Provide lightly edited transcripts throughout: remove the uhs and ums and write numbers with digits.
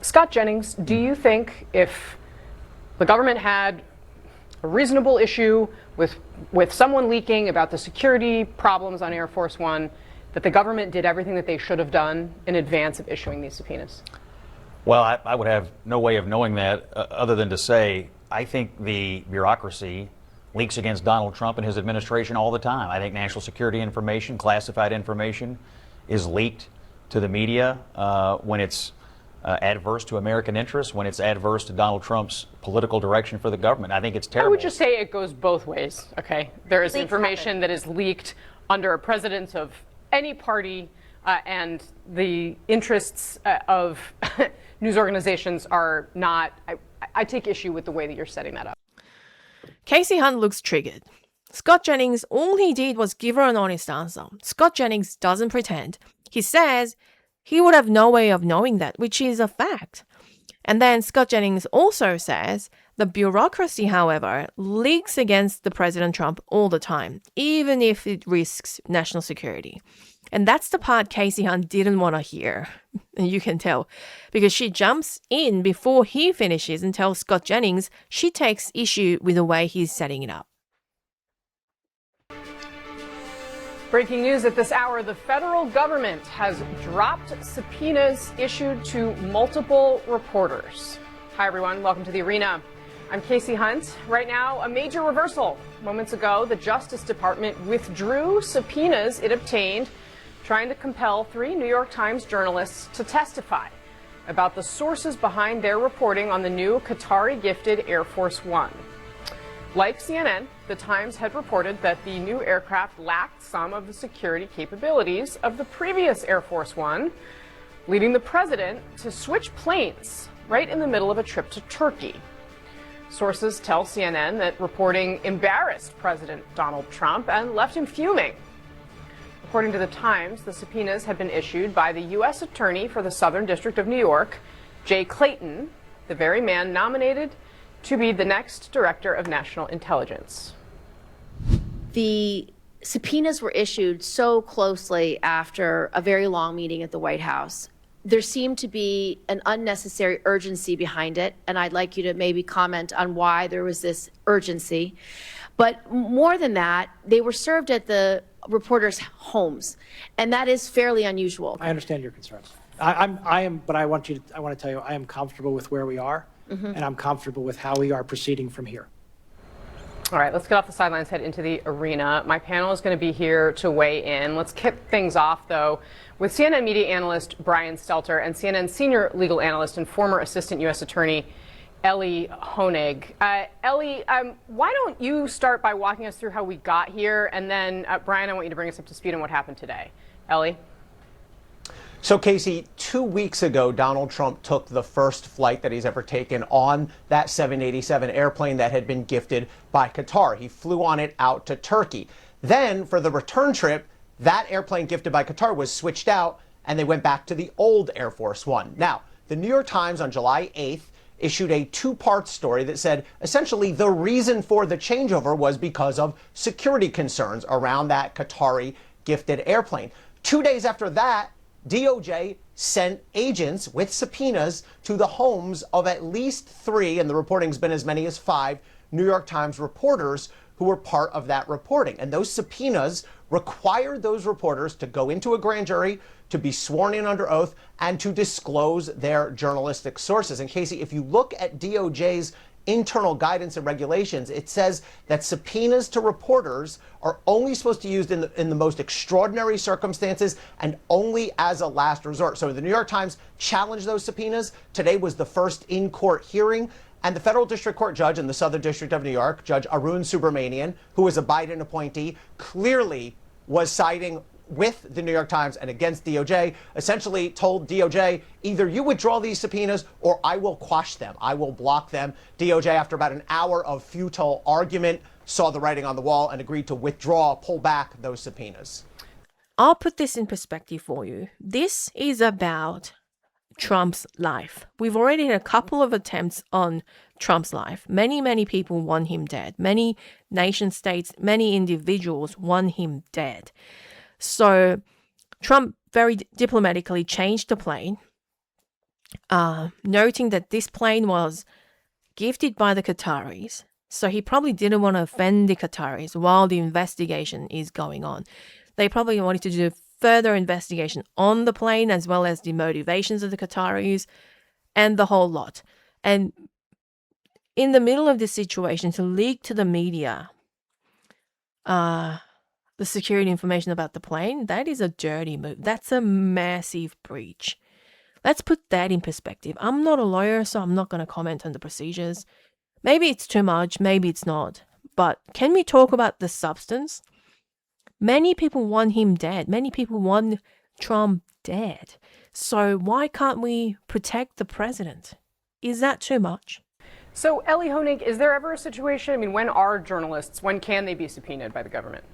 Scott Jennings, do you think if the government had a reasonable issue with someone leaking about the security problems on Air Force One, that the government did everything that they should have done in advance of issuing these subpoenas? Well, I would have no way of knowing that other than to say I think the bureaucracy leaks against Donald Trump and his administration all the time. I think national security information, classified information, is leaked to the media when it's adverse to American interests, when it's adverse to Donald Trump's political direction for the government. I think it's terrible. I would just say it goes both ways, okay? There is information that is leaked under a president of any party, and the interests of news organizations are not, I take issue with the way that you're setting that up. Kasie Hunt looks triggered. Scott Jennings, all he did was give her an honest answer. Scott Jennings doesn't pretend. He says he would have no way of knowing that, which is a fact. And then Scott Jennings also says the bureaucracy, however, leaks against the President Trump all the time, even if it risks national security. And that's the part Kasie Hunt didn't want to hear. And you can tell, because she jumps in before he finishes and tells Scott Jennings she takes issue with the way he's setting it up. Breaking news at this hour, the federal government has dropped subpoenas issued to multiple reporters. Hi, everyone. Welcome to The Arena. I'm Kasie Hunt. Right now, a major reversal. Moments ago, the Justice Department withdrew subpoenas it obtained, trying to compel 3 New York Times journalists to testify about the sources behind their reporting on the new Qatari-gifted Air Force One. Like CNN, the Times had reported that the new aircraft lacked some of the security capabilities of the previous Air Force One, leading the president to switch planes right in the middle of a trip to Turkey. Sources tell CNN that reporting embarrassed President Donald Trump and left him fuming. According to the Times, the subpoenas had been issued by the U.S. Attorney for the Southern District of New York, Jay Clayton, the very man nominated to be the next Director of National Intelligence. The subpoenas were issued so closely after a very long meeting at the White House. There seemed to be an unnecessary urgency behind it, and I'd like you to maybe comment on why there was this urgency. But more than that, they were served at the reporters' homes, and that is fairly unusual. I understand your concerns. I am, but I want to tell you, I am comfortable with where we are, and I'm comfortable with how we are proceeding from here. All right, let's get off the sidelines, head into the arena. My panel is going to be here to weigh in. Let's kick things off, though, with CNN media analyst Brian Stelter and CNN senior legal analyst and former assistant U.S. attorney Elie Honig. Elie, why don't you start by walking us through how we got here, and then, Brian, I want you to bring us up to speed on what happened today. Elie? So, Kasie, 2 weeks ago, Donald Trump took the first flight that he's ever taken on that 787 airplane that had been gifted by Qatar. He flew on it out to Turkey. Then, for the return trip, that airplane gifted by Qatar was switched out, and they went back to the old Air Force One. Now, the New York Times on July 8th issued a 2-part story that said essentially the reason for the changeover was because of security concerns around that Qatari gifted airplane. 2 days after that, DOJ sent agents with subpoenas to the homes of at least 3, and the reporting's been as many as 5, New York Times reporters who were part of that reporting. And those subpoenas required those reporters to go into a grand jury, to be sworn in under oath, and to disclose their journalistic sources. And Kasie, if you look at DOJ's internal guidance and regulations, it says that subpoenas to reporters are only supposed to be used in the most extraordinary circumstances and only as a last resort. So the New York Times challenged those subpoenas. Today was the first in-court hearing, and the federal district court judge in the Southern District of New York, Judge Arun Subramanian, who is a Biden appointee, clearly was siding with the New York Times and against DOJ, essentially told DOJ, either you withdraw these subpoenas or I will quash them. I will block them. DOJ, after about an hour of futile argument, saw the writing on the wall and agreed to pull back those subpoenas. I'll put this in perspective for you. This is about Trump's life. We've already had a couple of attempts on Trump's life. Many people want him dead. Many nation states, many individuals want him dead. So Trump very diplomatically changed the plane, noting that this plane was gifted by the Qataris. So he probably didn't want to offend the Qataris while the investigation is going on. They probably wanted to do further investigation on the plane as well as the motivations of the Qataris and the whole lot. And in the middle of this situation, to leak to the media the security information about the plane, that is a dirty move. That's a massive breach. Let's put that in perspective. I'm not a lawyer, so I'm not going to comment on the procedures. Maybe it's too much, maybe it's not. But can we talk about the substance? Many people want him dead. Many people want Trump dead. So why can't we protect the president? Is that too much? So, Elie Honig, is there ever a situation, I mean, when can they be subpoenaed by the government?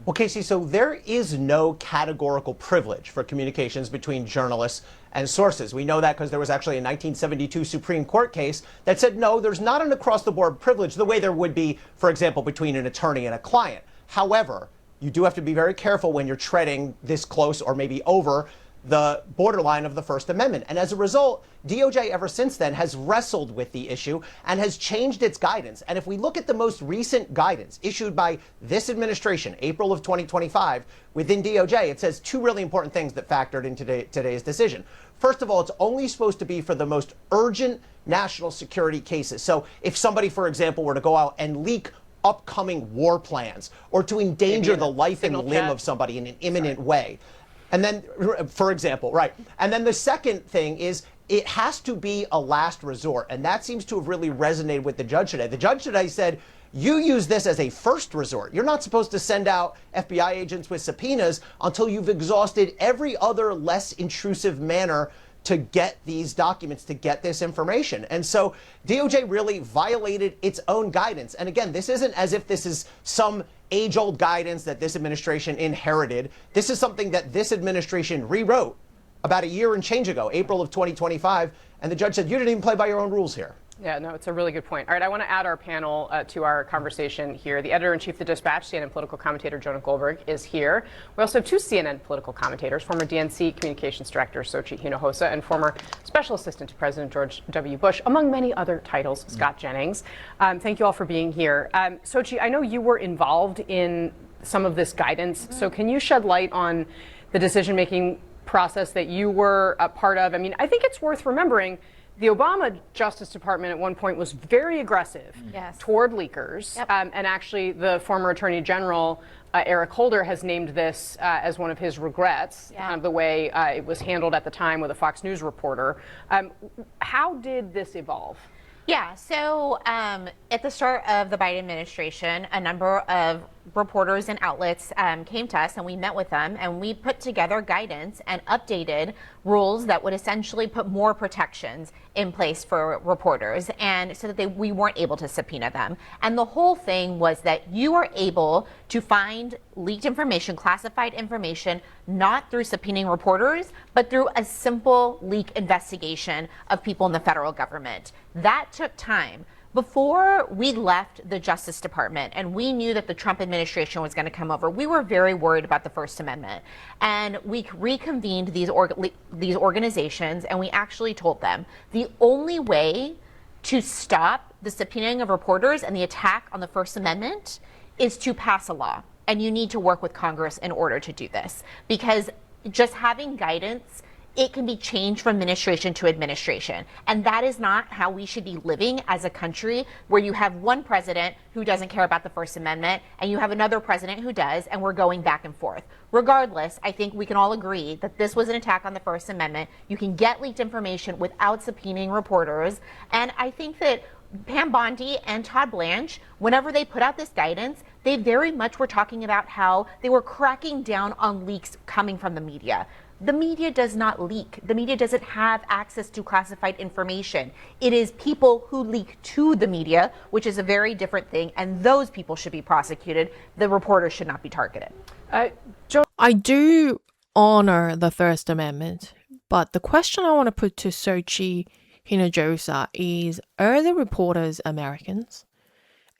Well, Kasie, so there is no categorical privilege for communications between journalists and sources. We know that because there was actually a 1972 Supreme Court case that said, no, there's not an across-the-board privilege the way there would be, for example, between an attorney and a client. However, you do have to be very careful when you're treading this close or maybe over the borderline of the First Amendment. And as a result, DOJ ever since then has wrestled with the issue and has changed its guidance. And if we look at the most recent guidance issued by this administration, April of 2025, within DOJ, it says two really important things that factored into today's decision. First of all, it's only supposed to be for the most urgent national security cases. So if somebody, for example, were to go out and leak upcoming war plans or to endanger the life and limb of somebody in an imminent way. And then, for example, right. And then the second thing is it has to be a last resort. And that seems to have really resonated with the judge today. The judge today said, you use this as a first resort. You're not supposed to send out FBI agents with subpoenas until you've exhausted every other less intrusive manner to get these documents, to get this information. And so DOJ really violated its own guidance. And again, this isn't as if this is some age-old guidance that this administration inherited. This is something that this administration rewrote about a year and change ago, April of 2025. And the judge said, you didn't even play by your own rules here. Yeah, no, it's a really good point. All right, I want to add our panel to our conversation here. The editor-in-chief of The Dispatch, CNN political commentator Jonah Goldberg, is here. We also have two CNN political commentators, former DNC communications director Xochitl Hinojosa and former special assistant to President George W. Bush, among many other titles, Scott Jennings. Thank you all for being here. Xochitl, I know you were involved in some of this guidance, so can you shed light on the decision-making process that you were a part of? I mean, I think it's worth remembering the Obama Justice Department at one point was very aggressive toward leakers. Yep. And actually, the former Attorney General, Eric Holder, has named this as one of his regrets, kind of the way it was handled at the time with a Fox News reporter. How did this evolve? Yeah, so at the start of the Biden administration, a number of reporters and outlets came to us and we met with them and we put together guidance and updated rules that would essentially put more protections in place for reporters, and so that we weren't able to subpoena them. And the whole thing was that you are able to find leaked information, classified information, not through subpoenaing reporters, but through a simple leak investigation of people in the federal government. That took time. Before we left the Justice Department and we knew that the Trump administration was going to come over, we were very worried about the First Amendment. And we reconvened these organizations and we actually told them the only way to stop the subpoenaing of reporters and the attack on the First Amendment is to pass a law. And you need to work with Congress in order to do this, because just having guidance, it can be changed from administration to administration. And that is not how we should be living as a country, where you have one president who doesn't care about the First Amendment and you have another president who does, and we're going back and forth. Regardless, I think we can all agree that this was an attack on the First Amendment. You can get leaked information without subpoenaing reporters. And I think that Pam Bondi and Todd Blanche, whenever they put out this guidance, they very much were talking about how they were cracking down on leaks coming from the media. The media does not leak. The media doesn't have access to classified information. It is people who leak to the media, which is a very different thing, and those people should be prosecuted. The reporters should not be targeted. I do honor the First Amendment, but the question I want to put to Xochitl Hinojosa is, are the reporters Americans?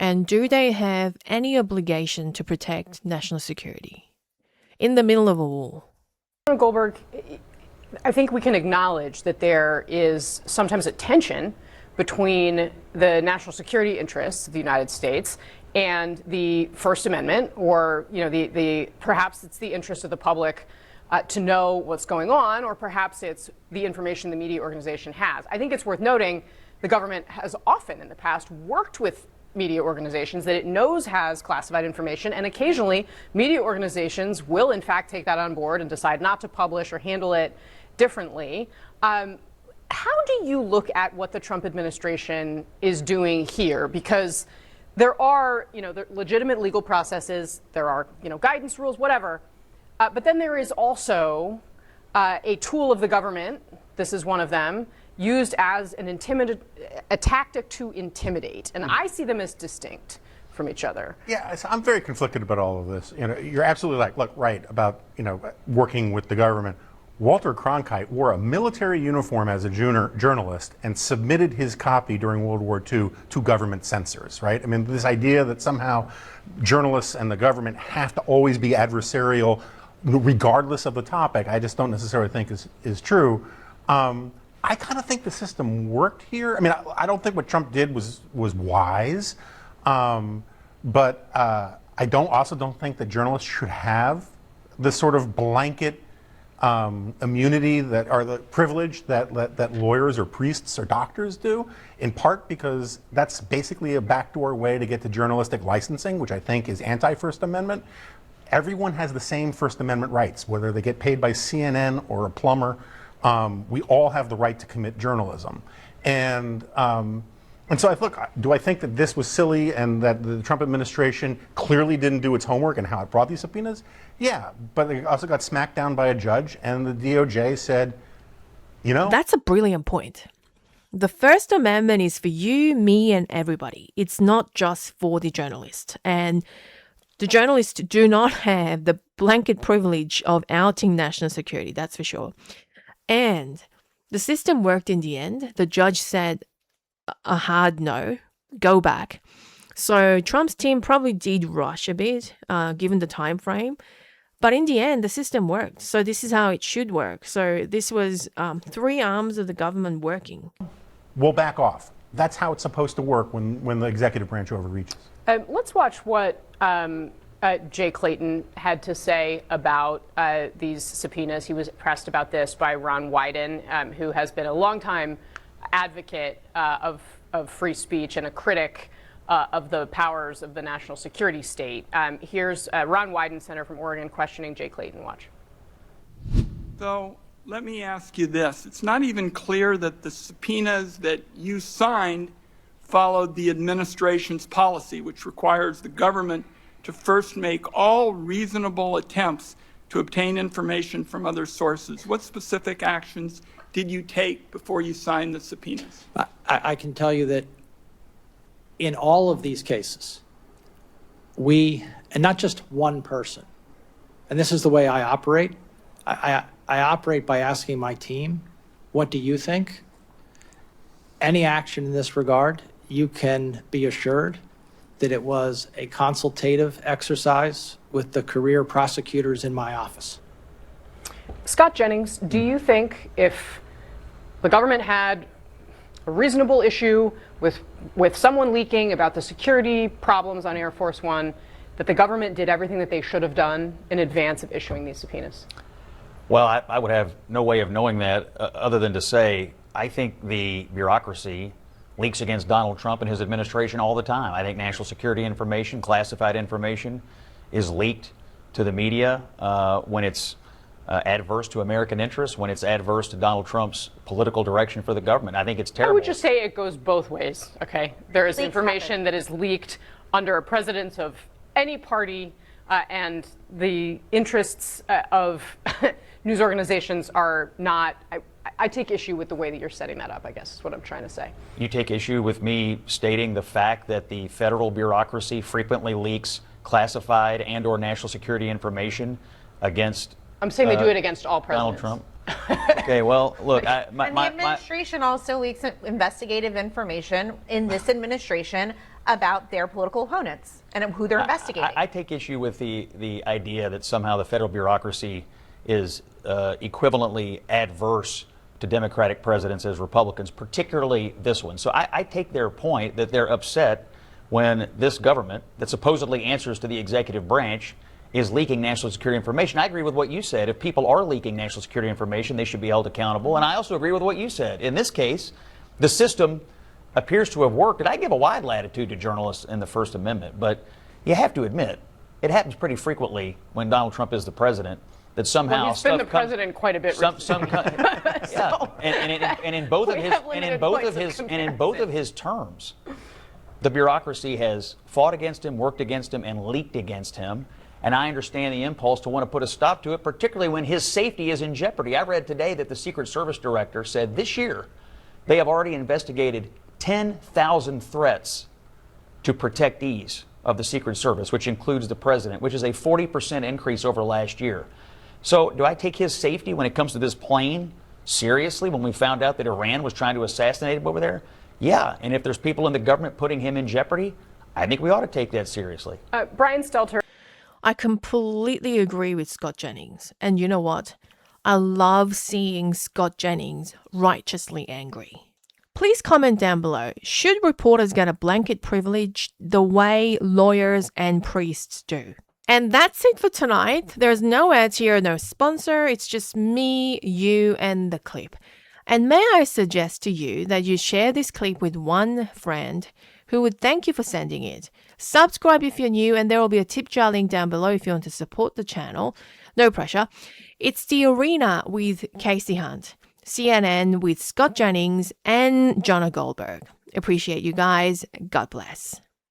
And do they have any obligation to protect national security in the middle of a war? Goldberg, I think we can acknowledge that there is sometimes a tension between the national security interests of the United States and the First Amendment, or the perhaps it's the interest of the public to know what's going on, or perhaps it's the information the media organization has. I think it's worth noting the government has often in the past worked with media organizations that it knows has classified information, and occasionally media organizations will in fact take that on board and decide not to publish or handle it differently. How do you look at what the Trump administration is doing here? Because there are, there legitimate legal processes, there are, guidance rules, whatever, but then there is also a tool of the government, this is one of them, used as a tactic to intimidate. And I see them as distinct from each other. Yeah, so I'm very conflicted about all of this. You're absolutely right about, working with the government. Walter Cronkite wore a military uniform as a journalist and submitted his copy during World War II to government censors, right? I mean, this idea that somehow journalists and the government have to always be adversarial regardless of the topic, I just don't necessarily think is true. I kind of think the system worked here. I mean, I don't think what Trump did was wise, but I also don't think that journalists should have this sort of blanket immunity or the privilege that lawyers or priests or doctors do, in part because that's basically a backdoor way to get to journalistic licensing, which I think is anti-First Amendment. Everyone has the same First Amendment rights, whether they get paid by CNN or a plumber. We all have the right to commit journalism. And so do I think that this was silly and that the Trump administration clearly didn't do its homework and how it brought these subpoenas? Yeah, but they also got smacked down by a judge, and the DOJ said, That's a brilliant point. The First Amendment is for you, me, and everybody. It's not just for the journalist. And the journalists do not have the blanket privilege of outing national security, that's for sure. And the system worked in the end. The judge said a hard no, go back. So Trump's team probably did rush a bit, given the time frame. But in the end, the system worked. So this is how it should work. So this was 3 arms of the government working. We'll back off. That's how it's supposed to work when the executive branch overreaches. Let's watch what Jay Clayton had to say about these subpoenas. He was pressed about this by Ron Wyden, who has been a longtime advocate of free speech and a critic of the powers of the national security state. Here's Ron Wyden, Senator from Oregon, questioning Jay Clayton. Watch. So let me ask you this. It's not even clear that the subpoenas that you signed followed the administration's policy, which requires the government to first make all reasonable attempts to obtain information from other sources. What specific actions did you take before you signed the subpoenas? I can tell you that in all of these cases, and not just one person, and this is the way I operate, I operate by asking my team, what do you think? Any action in this regard, you can be assured that it was a consultative exercise with the career prosecutors in my office. Scott Jennings, do you think if the government had a reasonable issue with someone leaking about the security problems on Air Force One, that the government did everything that they should have done in advance of issuing these subpoenas? Well, I would have no way of knowing that other than to say I think the bureaucracy leaks against Donald Trump and his administration all the time. I think national security information, classified information, is leaked to the media when it's adverse to American interests, when it's adverse to Donald Trump's political direction for the government. I think it's terrible. I would just say it goes both ways, okay? There is information that is leaked under a president of any party, and the interests of news organizations are not... I take issue with the way that you're setting that up, I guess is what I'm trying to say. You take issue with me stating the fact that the federal bureaucracy frequently leaks classified and or national security information against... I'm saying they do it against all presidents. Donald Trump. Okay, well, look, and the administration also leaks investigative information in this administration about their political opponents and who they're investigating. I take issue with the idea that somehow the federal bureaucracy is equivalently adverse to Democratic presidents as Republicans, particularly this one. So I take their point that they're upset when this government that supposedly answers to the executive branch is leaking national security information. I agree with what you said. If people are leaking national security information, they should be held accountable. And I also agree with what you said. In this case, the system appears to have worked. And I give a wide latitude to journalists in the First Amendment, but you have to admit, it happens pretty frequently when Donald Trump is the president that somehow well, he's been the president quite a bit. Yeah, and in both of his terms, the bureaucracy has fought against him, worked against him, and leaked against him. And I understand the impulse to want to put a stop to it, particularly when his safety is in jeopardy. I read today that the Secret Service director said this year they have already investigated 10,000 threats to protectees of the Secret Service, which includes the president, which is a 40% increase over last year. So do I take his safety when it comes to this plane seriously when we found out that Iran was trying to assassinate him over there? Yeah, and if there's people in the government putting him in jeopardy, I think we ought to take that seriously. Brian Stelter. I completely agree with Scott Jennings. And you know what? I love seeing Scott Jennings righteously angry. Please comment down below. Should reporters get a blanket privilege the way lawyers and priests do? And that's it for tonight. There's no ads here, no sponsor. It's just me, you, and the clip. And may I suggest to you that you share this clip with one friend who would thank you for sending it. Subscribe if you're new, and there will be a tip jar link down below if you want to support the channel. No pressure. It's The Arena with Kasie Hunt, CNN with Scott Jennings and Jonah Goldberg. Appreciate you guys. God bless.